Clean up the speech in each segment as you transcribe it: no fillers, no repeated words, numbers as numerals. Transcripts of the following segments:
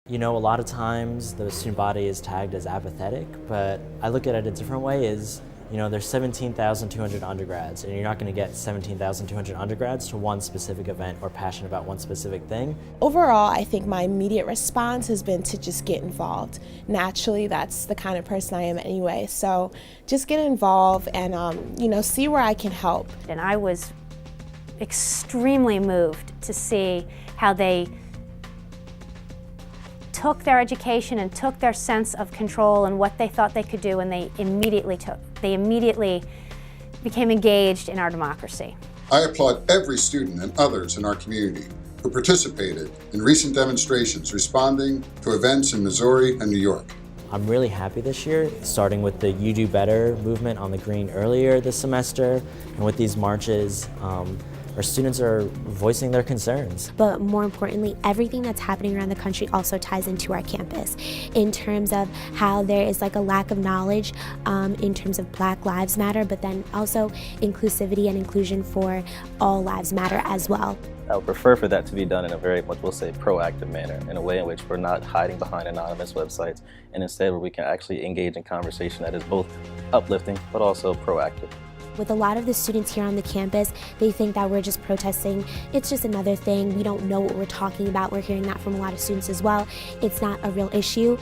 You know, a lot of times the student body is tagged as apathetic, but I look at it a different way is, you know, there's 17,200 undergrads, and you're not going to get 17,200 undergrads to one specific event or passionate about one specific thing. Overall, I think my immediate response has been to just get involved. Naturally, that's the kind of person I am anyway, so just get involved and, you know, see where I can help. And I was extremely moved to see how they took their education and took their sense of control and what they thought they could do, and they immediately became engaged in our democracy. I applaud every student and others in our community who participated in recent demonstrations responding to events in Missouri and New York. I'm really happy this year, starting with the You Do Better movement on the green earlier this semester, and with these marches, our students are voicing their concerns. But more importantly, everything that's happening around the country also ties into our campus in terms of how there is like a lack of knowledge in terms of Black Lives Matter, but then also inclusivity and inclusion for all lives matter as well. I would prefer for that to be done in a very much, we'll say, proactive manner, in a way in which we're not hiding behind anonymous websites, and instead where we can actually engage in conversation that is both uplifting but also proactive. With a lot of the students here on the campus, they think that we're just protesting. It's just another thing. We don't know what we're talking about. We're hearing that from a lot of students as well. It's not a real issue.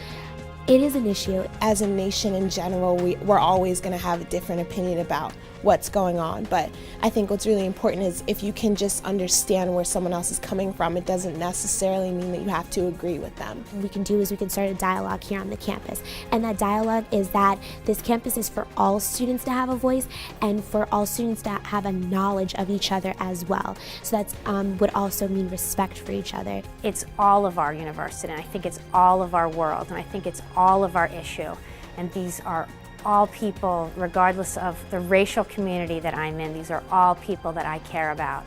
It is an issue. As a nation in general, we're always going to have a different opinion about what's going on, but I think what's really important is if you can just understand where someone else is coming from, it doesn't necessarily mean that you have to agree with them. What we can do is we can start a dialogue here on the campus, and that dialogue is that this campus is for all students to have a voice and for all students to have a knowledge of each other as well. So that's would also mean respect for each other. It's all of our university, and I think it's all of our world, and I think it's all of our issue. And these are all people, regardless of the racial community that I'm in, these are all people that I care about.